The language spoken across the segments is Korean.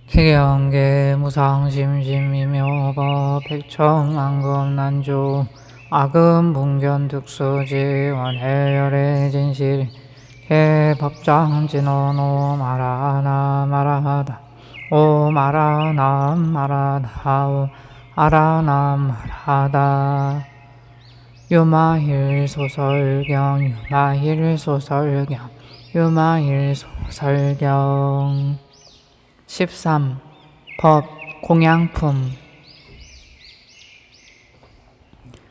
기경계 무상심심이묘법 백천만금난조 아금분견득수지 원해열의 진실 개법장진언오 마라나 마라다 오 마라남 마라다 오 아라남 마라다 유마힐 소설경 유마힐 소설경 유마힐 소설경 13. 법 공양품.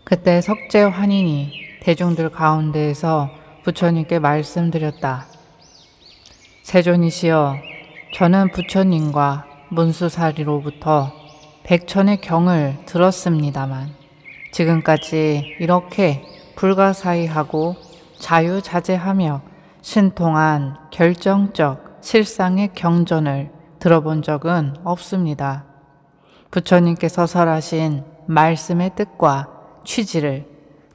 그때 석재 환인이 대중들 가운데에서 부처님께 말씀드렸다. 세존이시여, 저는 부처님과 문수사리로부터 백천의 경을 들었습니다만 지금까지 이렇게 불가사의하고 자유자재하며 신통한 결정적 실상의 경전을 들어본 적은 없습니다. 부처님께서 설하신 말씀의 뜻과 취지를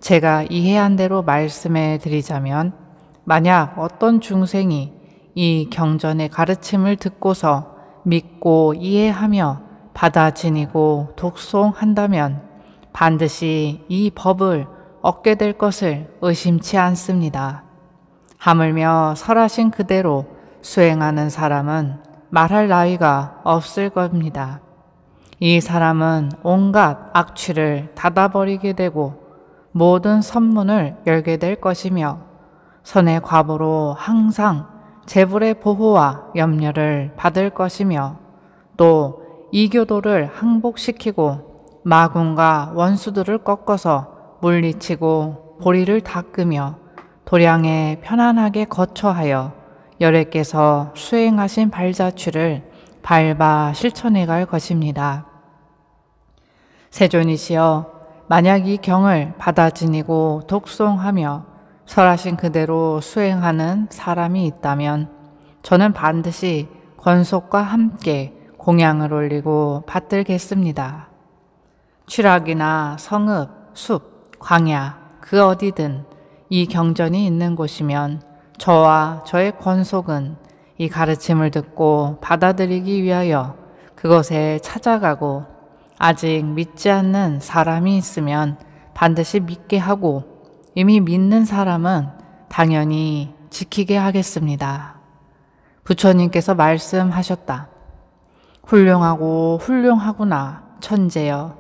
제가 이해한 대로 말씀해 드리자면, 만약 어떤 중생이 이 경전의 가르침을 듣고서 믿고 이해하며 받아 지니고 독송한다면 반드시 이 법을 얻게 될 것을 의심치 않습니다. 하물며 설하신 그대로 수행하는 사람은 말할 나위가 없을 겁니다. 이 사람은 온갖 악취를 닫아버리게 되고 모든 선문을 열게 될 것이며 선의 과보로 항상 재불의 보호와 염려를 받을 것이며 또 이교도를 항복시키고 마군과 원수들을 꺾어서 물리치고 보리를 닦으며 도량에 편안하게 거처하여 여래께서 수행하신 발자취를 밟아 실천해 갈 것입니다. 세존이시여, 만약 이 경을 받아 지니고 독송하며 설하신 그대로 수행하는 사람이 있다면 저는 반드시 권속과 함께 공양을 올리고 받들겠습니다. 취락이나 성읍, 숲, 광야 그 어디든 이 경전이 있는 곳이면 저와 저의 권속은 이 가르침을 듣고 받아들이기 위하여 그곳에 찾아가고, 아직 믿지 않는 사람이 있으면 반드시 믿게 하고, 이미 믿는 사람은 당연히 지키게 하겠습니다. 부처님께서 말씀하셨다. 훌륭하고 훌륭하구나 천재여.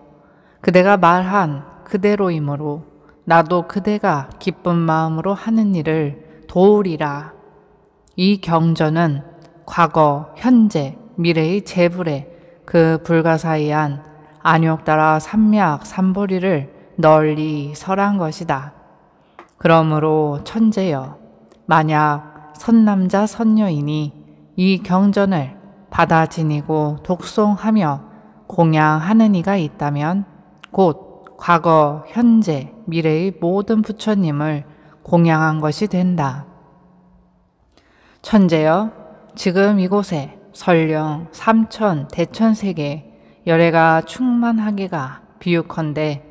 그대가 말한 그대로이므로 나도 그대가 기쁜 마음으로 하는 일을 도우리라. 이 경전은 과거, 현재, 미래의 재불에 그 불가사의한 안욕따라 삼약 삼보리를 널리 설한 것이다. 그러므로 천재여, 만약 선남자 선녀인이 이 경전을 받아 지니고 독송하며 공양하는 이가 있다면 곧 과거, 현재, 미래의 모든 부처님을 공양한 것이 된다. 천재여, 지금 이곳에 설령 삼천 대천세계 열애가 충만하기가 비유컨대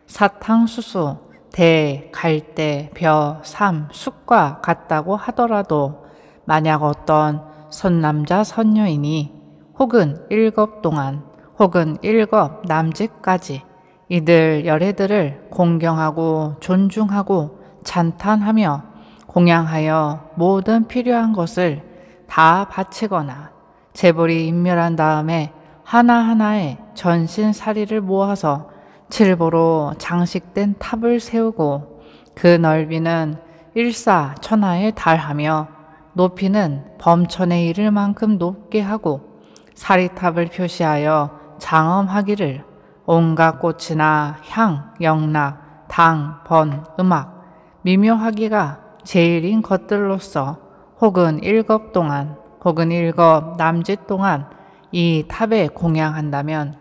사탕수수, 대, 갈대, 벼, 삼, 숫과 같다고 하더라도 만약 어떤 선남자 선녀인이 혹은 일겁 동안 혹은 일겁 남짓까지 이들 열애들을 공경하고 존중하고 찬탄하며 공양하여 모든 필요한 것을 다 바치거나 재불이 인멸한 다음에 하나하나의 전신사리를 모아서 칠보로 장식된 탑을 세우고 그 넓이는 일사천하에 달하며 높이는 범천에 이를 만큼 높게 하고 사리탑을 표시하여 장엄하기를 온갖 꽃이나 향, 영락, 당, 번, 음악, 미묘하기가 제일인 것들로서 혹은 일겁 동안 혹은 일겁 남짓 동안 이 탑에 공양한다면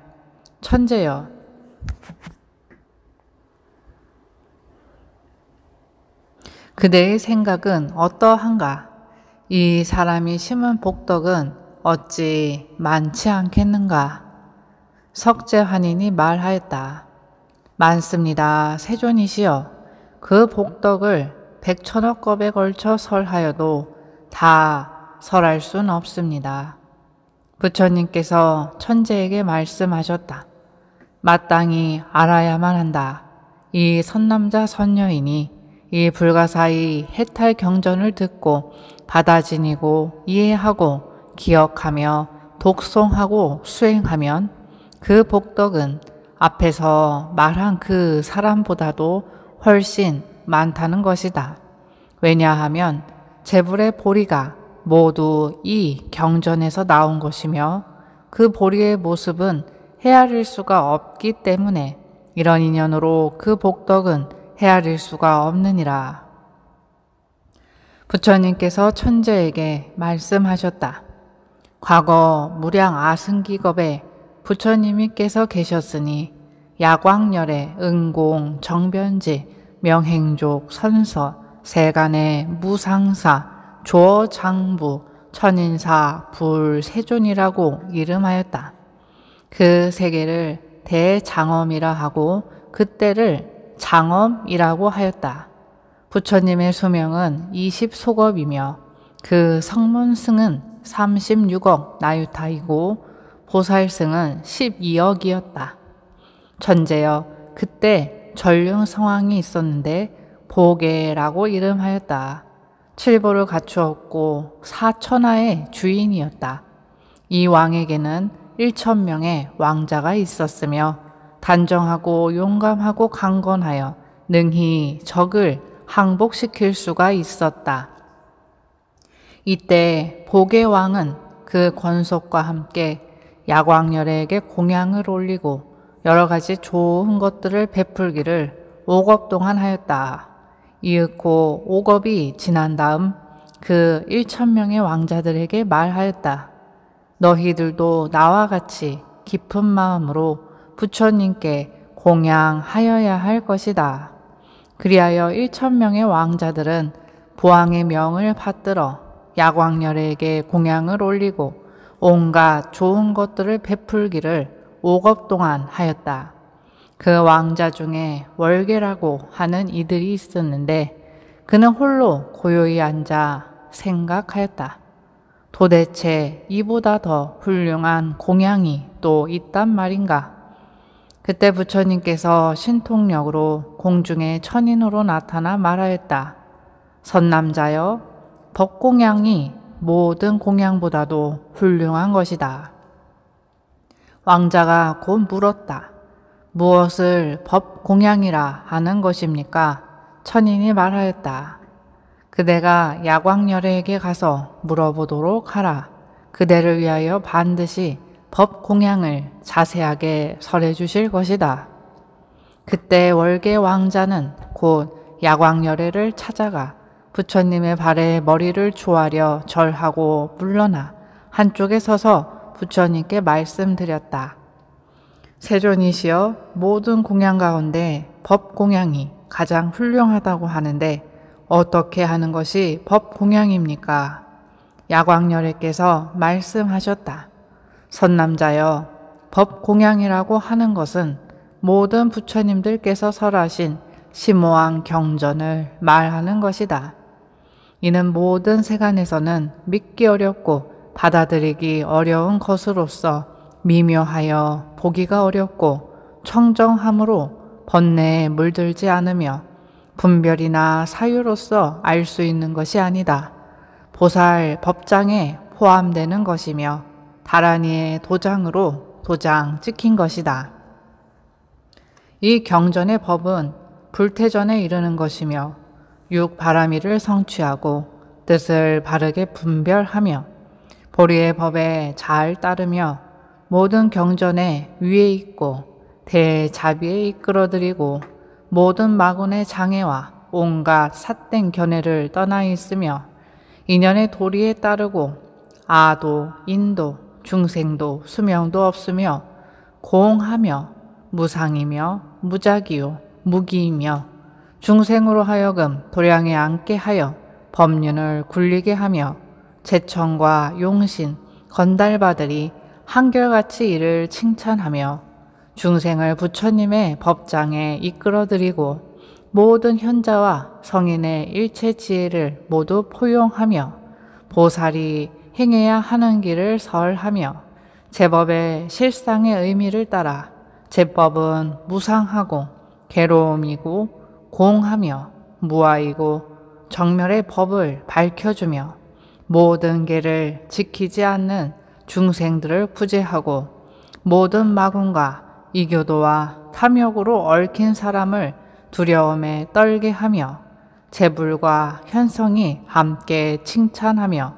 천재여, 그대의 생각은 어떠한가? 이 사람이 심은 복덕은 어찌 많지 않겠는가? 석재환인이 말하였다. 많습니다. 세존이시여, 그 복덕을 백천억 겁에 걸쳐 설하여도 다 설할 순 없습니다. 부처님께서 천재에게 말씀하셨다. 마땅히 알아야만 한다. 이 선남자 선녀인이 이 불가사의 해탈 경전을 듣고 받아지니고 이해하고 기억하며 독송하고 수행하면 그 복덕은 앞에서 말한 그 사람보다도 훨씬 많다는 것이다. 왜냐하면 재불의 보리가 모두 이 경전에서 나온 것이며 그 보리의 모습은 헤아릴 수가 없기 때문에 이런 인연으로 그 복덕은 헤아릴 수가 없느니라. 부처님께서 천재에게 말씀하셨다. 과거 무량 아승기겁에 부처님께서 계셨으니 야광열의 응공, 정변지, 명행족, 선서, 세간의 무상사, 조어장부, 천인사, 불세존이라고 이름하였다. 그 세계를 대장엄이라 하고 그때를 장엄이라고 하였다. 부처님의 수명은 20소겁이며 그 성문승은 36억 나유타이고 보살승은 12억이었다. 천재여, 그때 전륜성왕이 있었는데 보계라고 이름하였다. 칠보를 갖추었고 사천하의 주인이었다. 이 왕에게는 1,000명의 왕자가 있었으며 단정하고 용감하고 강건하여 능히 적을 항복시킬 수가 있었다. 이때 보계왕은 그 권속과 함께 야광열에게 공양을 올리고 여러 가지 좋은 것들을 베풀기를 5겁 동안 하였다. 이윽고 5겁이 지난 다음 그 1,000명의 왕자들에게 말하였다. 너희들도 나와 같이 깊은 마음으로 부처님께 공양하여야 할 것이다. 그리하여 1,000명의 왕자들은 보왕의 명을 받들어 야광열에게 공양을 올리고 온갖 좋은 것들을 베풀기를 5겁 동안 하였다. 그 왕자 중에 월계라고 하는 이들이 있었는데 그는 홀로 고요히 앉아 생각하였다. 도대체 이보다 더 훌륭한 공양이 또 있단 말인가? 그때 부처님께서 신통력으로 공중의 천인으로 나타나 말하였다. 선남자여, 법공양이 모든 공양보다도 훌륭한 것이다. 왕자가 곧 물었다. 무엇을 법공양이라 하는 것입니까? 천인이 말하였다. 그대가 야광열에게 가서 물어보도록 하라. 그대를 위하여 반드시 법공양을 자세하게 설해 주실 것이다. 그때 월계 왕자는 곧 야광열애를 찾아가 부처님의 발에 머리를 조아려 절하고 물러나 한쪽에 서서 부처님께 말씀드렸다. 세존이시여, 모든 공양 가운데 법공양이 가장 훌륭하다고 하는데 어떻게 하는 것이 법공양입니까? 야광열애께서 말씀하셨다. 선남자여, 법공양이라고 하는 것은 모든 부처님들께서 설하신 심오한 경전을 말하는 것이다. 이는 모든 세간에서는 믿기 어렵고 받아들이기 어려운 것으로서 미묘하여 보기가 어렵고 청정함으로 번뇌에 물들지 않으며 분별이나 사유로서 알 수 있는 것이 아니다. 보살 법장에 포함되는 것이며 다라니의 도장으로 도장 찍힌 것이다. 이 경전의 법은 불태전에 이르는 것이며 육바라미를 성취하고 뜻을 바르게 분별하며 보리의 법에 잘 따르며 모든 경전에 위에 있고 대자비에 이끌어들이고 모든 마군의 장애와 온갖 삿된 견해를 떠나 있으며 인연의 도리에 따르고 아도, 인도, 중생도, 수명도 없으며 공하며 무상이며 무작이요 무기이며 중생으로 하여금 도량에 앉게 하여 법륜을 굴리게 하며 제천과 용신, 건달바들이 한결같이 이를 칭찬하며 중생을 부처님의 법장에 이끌어들이고 모든 현자와 성인의 일체 지혜를 모두 포용하며 보살이 행해야 하는 길을 설하며 제법의 실상의 의미를 따라 제법은 무상하고 괴로움이고 공하며 무아이고 정멸의 법을 밝혀주며 모든 계를 지키지 않는 중생들을 구제하고 모든 마군과 이교도와 탐욕으로 얽힌 사람을 두려움에 떨게 하며 재불과 현성이 함께 칭찬하며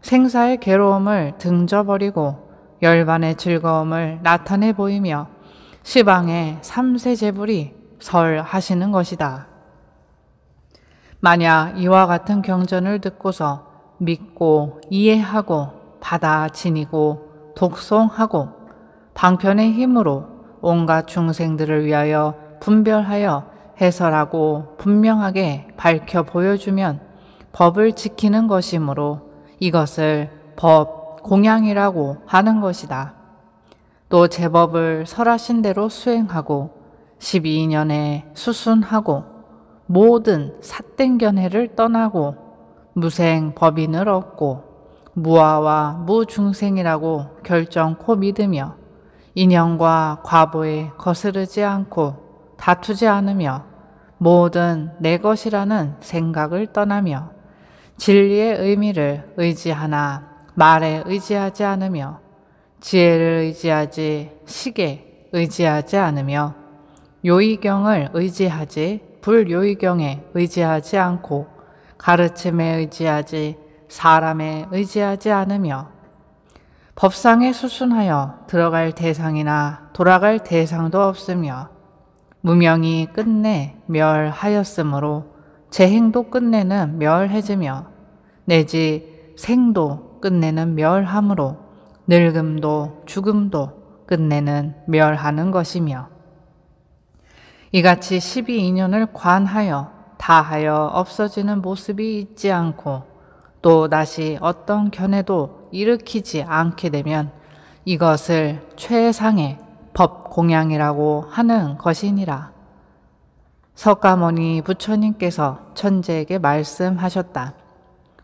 생사의 괴로움을 등져버리고 열반의 즐거움을 나타내 보이며 시방의 삼세재불이 설하시는 것이다. 만약 이와 같은 경전을 듣고서 믿고 이해하고 받아 지니고 독송하고 방편의 힘으로 온갖 중생들을 위하여 분별하여 해설하고 분명하게 밝혀 보여주면 법을 지키는 것이므로 이것을 법 공양이라고 하는 것이다. 또 제법을 설하신 대로 수행하고 12년에 수순하고 모든 삿땡견해를 떠나고 무생 법인을 얻고 무아와 무중생이라고 결정코 믿으며 인연과 과보에 거스르지 않고 다투지 않으며 모든 내 것이라는 생각을 떠나며 진리의 의미를 의지하나 말에 의지하지 않으며 지혜를 의지하지 식에 의지하지 않으며 요의경을 의지하지 불요의경에 의지하지 않고 가르침에 의지하지 사람에 의지하지 않으며 법상에 수순하여 들어갈 대상이나 돌아갈 대상도 없으며 무명이 끝내 멸하였으므로 제 행도 끝내는 멸해지며 내지 생도 끝내는 멸함으로 늙음도 죽음도 끝내는 멸하는 것이며 이같이 12인연을 관하여 다하여 없어지는 모습이 있지 않고 또 다시 어떤 견해도 일으키지 않게 되면 이것을 최상의 법 공양이라고 하는 것이니라. 석가모니 부처님께서 천재에게 말씀하셨다.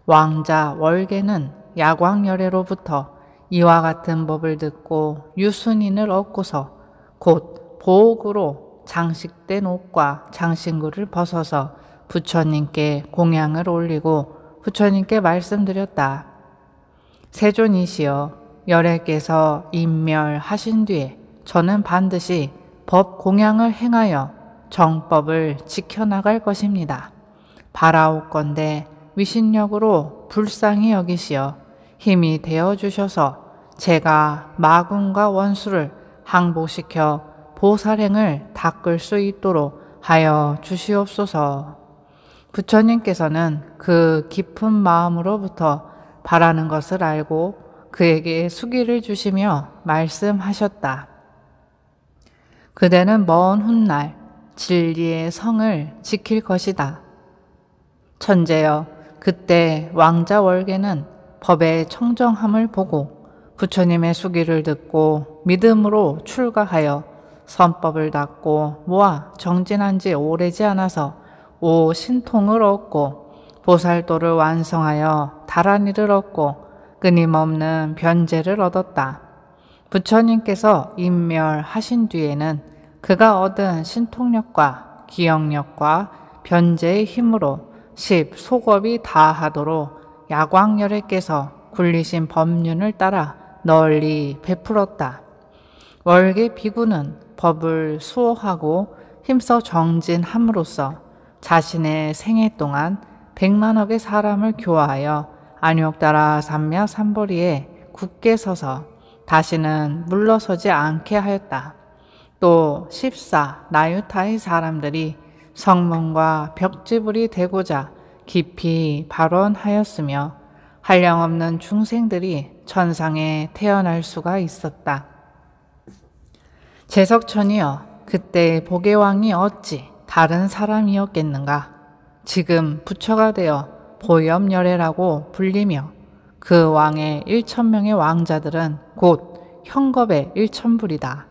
왕자 월계는 야광열애로부터 이와 같은 법을 듣고 유순인을 얻고서 곧 보옥으로 장식된 옷과 장신구를 벗어서 부처님께 공양을 올리고 부처님께 말씀드렸다. 세존이시여, 열애께서 인멸하신 뒤에 저는 반드시 법 공양을 행하여 정법을 지켜나갈 것입니다. 바라옵건대 위신력으로 불쌍히 여기시어 힘이 되어주셔서 제가 마군과 원수를 항복시켜 보살행을 닦을 수 있도록 하여 주시옵소서. 부처님께서는 그 깊은 마음으로부터 바라는 것을 알고 그에게 수기를 주시며 말씀하셨다. 그대는 먼 훗날 진리의 성을 지킬 것이다. 천재여, 그때 왕자 월계는 법의 청정함을 보고 부처님의 수기를 듣고 믿음으로 출가하여 선법을 닦고 모아 정진한 지 오래지 않아서 오 신통을 얻고 보살도를 완성하여 다란이를 얻고 끊임없는 변제를 얻었다. 부처님께서 인멸하신 뒤에는 그가 얻은 신통력과 기억력과 변제의 힘으로 속업이 다하도록 야광열애께서 굴리신 법륜을 따라 널리 베풀었다. 월계 비구는 법을 수호하고 힘써 정진함으로써 자신의 생애 동안 100만억의 사람을 교화하여 안욕따라 삼며 삼보리에 굳게 서서 다시는 물러서지 않게 하였다. 또 14 나유타의 사람들이 성문과 벽지불이 되고자 깊이 발언하였으며 한량없는 중생들이 천상에 태어날 수가 있었다. 제석천이여, 그때 보계왕이 어찌 다른 사람이었겠는가? 지금 부처가 되어 보염열애라고 불리며 그 왕의 1000명의 왕자들은 곧 형겁의 1000불이다.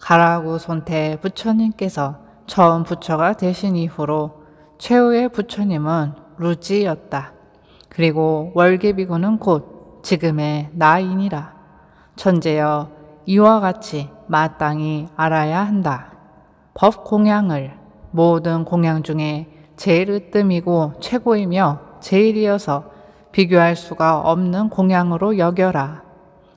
가라구 손태 부처님께서 처음 부처가 되신 이후로 최후의 부처님은 루지였다. 그리고 월계비구는 곧 지금의 나이니라. 천재여, 이와 같이 마땅히 알아야 한다. 법 공양을 모든 공양 중에 제일 으뜸이고 최고이며 제일이어서 비교할 수가 없는 공양으로 여겨라.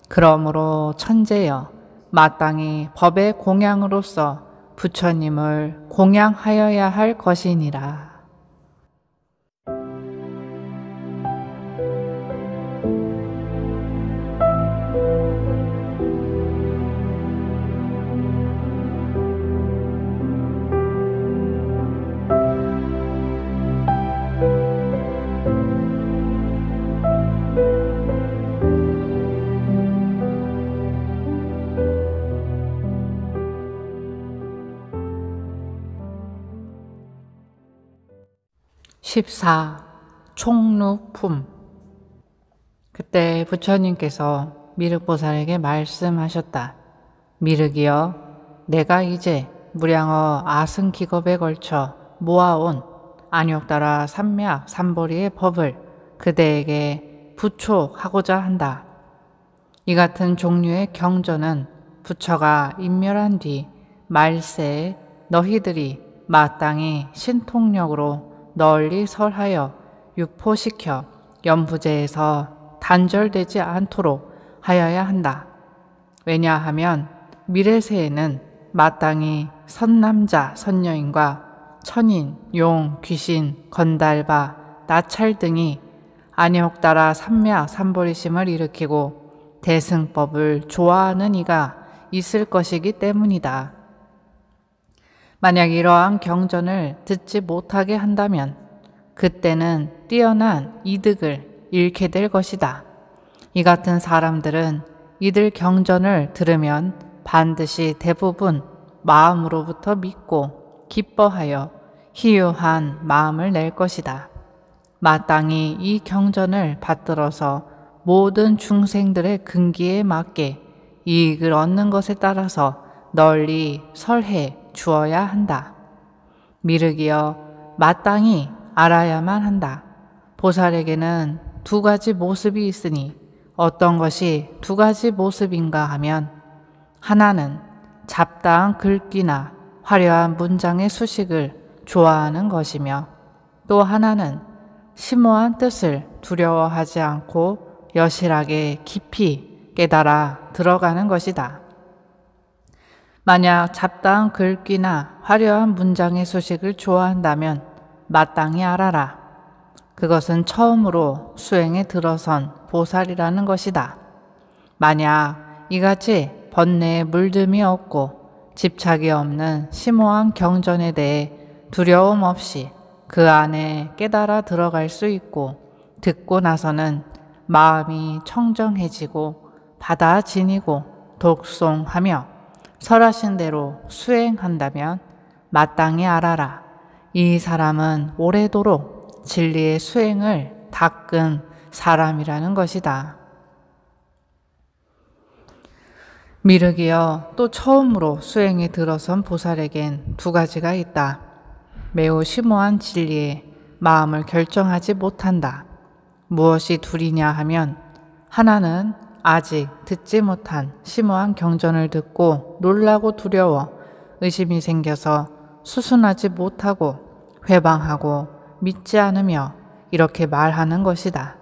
그러므로 천재여, 마땅히 법의 공양으로서 부처님을 공양하여야 할 것이니라. 14. 총루품. 그때 부처님께서 미륵보살에게 말씀하셨다. 미륵이여, 내가 이제 무량어 아승기겁에 걸쳐 모아온 안욕따라 삼맥 삼보리의 법을 그대에게 부초하고자 한다. 이 같은 종류의 경전은 부처가 인멸한 뒤 말세에 너희들이 마땅히 신통력으로 널리 설하여 유포시켜 연부제에서 단절되지 않도록 하여야 한다. 왜냐하면 미래세에는 마땅히 선남자 선녀인과 천인, 용, 귀신, 건달바, 나찰 등이 안욕따라 삼맥 삼보리심을 일으키고 대승법을 좋아하는 이가 있을 것이기 때문이다. 만약 이러한 경전을 듣지 못하게 한다면 그때는 뛰어난 이득을 잃게 될 것이다. 이 같은 사람들은 이들 경전을 들으면 반드시 대부분 마음으로부터 믿고 기뻐하여 희유한 마음을 낼 것이다. 마땅히 이 경전을 받들어서 모든 중생들의 근기에 맞게 이익을 얻는 것에 따라서 널리 설해 주어야 한다. 미륵이여, 마땅히 알아야만 한다. 보살에게는 두 가지 모습이 있으니 어떤 것이 두 가지 모습인가 하면 하나는 잡다한 글귀나 화려한 문장의 수식을 좋아하는 것이며 또 하나는 심오한 뜻을 두려워하지 않고 여실하게 깊이 깨달아 들어가는 것이다. 만약 잡다한 글귀나 화려한 문장의 수식을 좋아한다면 마땅히 알아라. 그것은 처음으로 수행에 들어선 보살이라는 것이다. 만약 이같이 번뇌에 물듦이 없고 집착이 없는 심오한 경전에 대해 두려움 없이 그 안에 깨달아 들어갈 수 있고 듣고 나서는 마음이 청정해지고 받아지니고 독송하며 설하신 대로 수행한다면 마땅히 알아라. 이 사람은 오래도록 진리의 수행을 닦은 사람이라는 것이다. 미륵이여, 또 처음으로 수행에 들어선 보살에겐 두 가지가 있다. 매우 심오한 진리에 마음을 결정하지 못한다. 무엇이 둘이냐 하면 하나는 아직 듣지 못한 심오한 경전을 듣고 놀라고 두려워 의심이 생겨서 수순하지 못하고 회방하고 믿지 않으며 이렇게 말하는 것이다.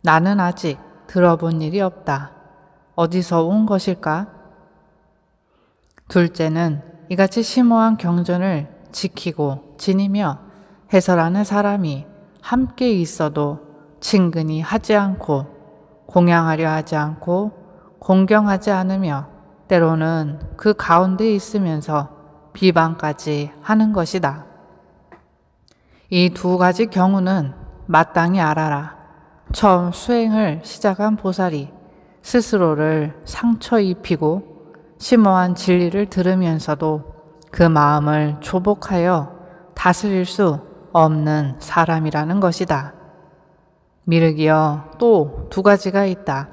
나는 아직 들어본 일이 없다. 어디서 온 것일까? 둘째는 이같이 심오한 경전을 지키고 지니며 해설하는 사람이 함께 있어도 친근히 하지 않고 공양하려 하지 않고 공경하지 않으며 때로는 그 가운데 있으면서 비방까지 하는 것이다. 이 두 가지 경우는 마땅히 알아라. 처음 수행을 시작한 보살이 스스로를 상처 입히고 심오한 진리를 들으면서도 그 마음을 조복하여 다스릴 수 없는 사람이라는 것이다. 미륵이여, 또 두 가지가 있다.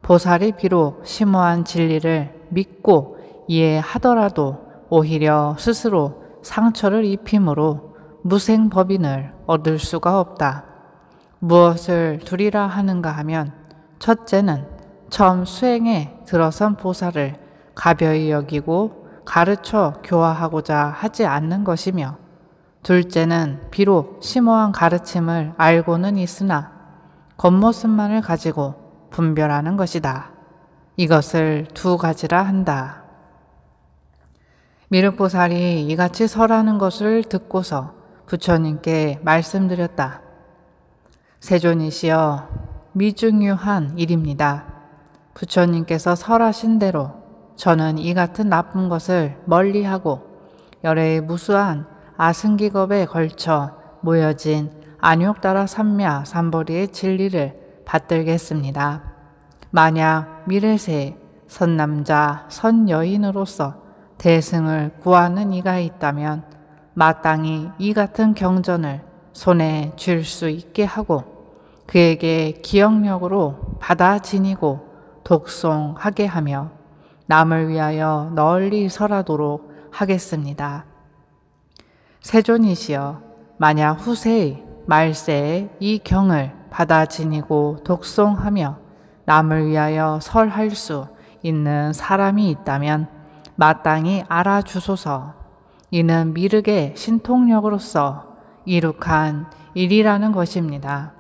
보살이 비록 심오한 진리를 믿고 이해하더라도 오히려 스스로 상처를 입힘으로 무생법인을 얻을 수가 없다. 무엇을 두리라 하는가 하면 첫째는 처음 수행에 들어선 보살을 가벼이 여기고 가르쳐 교화하고자 하지 않는 것이며, 둘째는 비록 심오한 가르침을 알고는 있으나 겉모습만을 가지고 분별하는 것이다. 이것을 두 가지라 한다. 미륵보살이 이같이 설하는 것을 듣고서 부처님께 말씀드렸다. 세존이시여, 미중유한 일입니다. 부처님께서 설하신 대로 저는 이 같은 나쁜 것을 멀리하고 열애의 무수한 아승기겁에 걸쳐 모여진 안욕따라 삼야 삼보리의 진리를 받들겠습니다. 만약 미래세에 선남자 선여인으로서 대승을 구하는 이가 있다면 마땅히 이 같은 경전을 손에 쥘 수 있게 하고 그에게 기억력으로 받아 지니고 독송하게 하며 남을 위하여 널리 설하도록 하겠습니다. 세존이시여, 만약 후세의 말세에 이 경을 받아 지니고 독송하며 남을 위하여 설할 수 있는 사람이 있다면 마땅히 알아주소서. 이는 미륵의 신통력으로서 이룩한 일이라는 것입니다.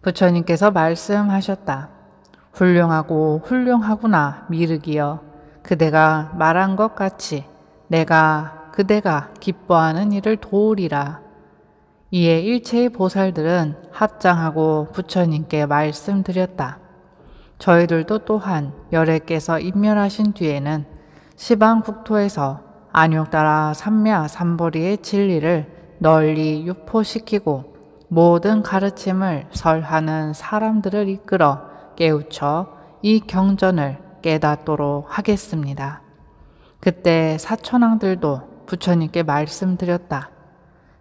부처님께서 말씀하셨다. 훌륭하고 훌륭하구나 미륵이여. 그대가 말한 것 같이 내가 그대가 기뻐하는 일을 도우리라. 이에 일체의 보살들은 합장하고 부처님께 말씀드렸다. 저희들도 또한 열애께서 인멸하신 뒤에는 시방 국토에서 안욕따라 삼야 삼보리의 진리를 널리 유포시키고 모든 가르침을 설하는 사람들을 이끌어 깨우쳐 이 경전을 깨닫도록 하겠습니다. 그때 사천왕들도 부처님께 말씀드렸다.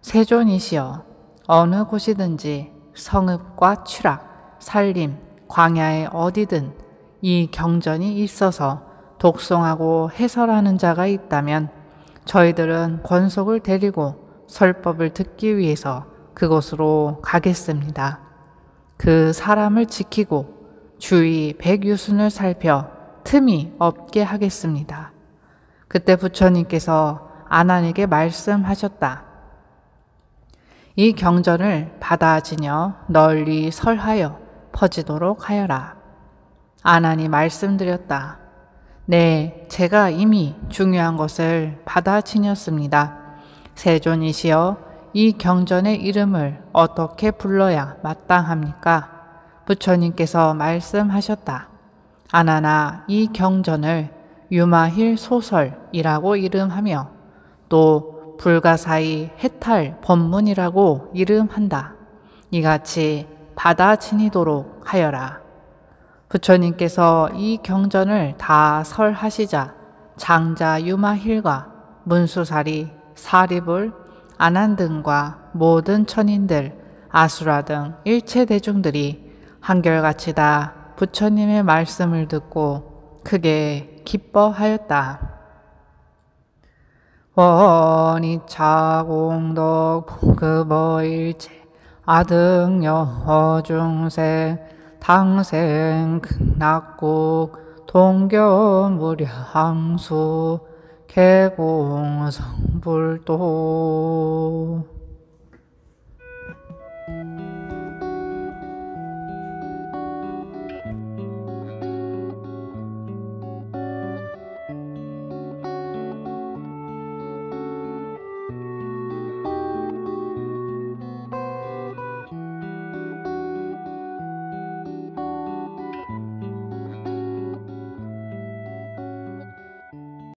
세존이시여, 어느 곳이든지 성읍과 취락, 산림, 광야에 어디든 이 경전이 있어서 독송하고 해설하는 자가 있다면 저희들은 권속을 데리고 설법을 듣기 위해서 그곳으로 가겠습니다. 그 사람을 지키고 주위 백유순을 살펴 틈이 없게 하겠습니다. 그때 부처님께서 아난에게 말씀하셨다. 이 경전을 받아 지녀 널리 설하여 퍼지도록 하여라. 아난이 말씀드렸다. 네, 제가 이미 중요한 것을 받아 지녔습니다. 세존이시여, 이 경전의 이름을 어떻게 불러야 마땅합니까? 부처님께서 말씀하셨다. 아나나, 이 경전을 유마힐 소설이라고 이름하며 또 불가사의 해탈 법문이라고 이름한다. 이같이 받아 지니도록 하여라. 부처님께서 이 경전을 다 설하시자 장자 유마힐과 문수사리, 사리불, 아난 등과 모든 천인들, 아수라 등 일체 대중들이 한결같이 다 부처님의 말씀을 듣고 크게 기뻐하였다. 원이차 공덕 복급어일체 아등여 어중생 당생 극락국 동교무량수 개공성불도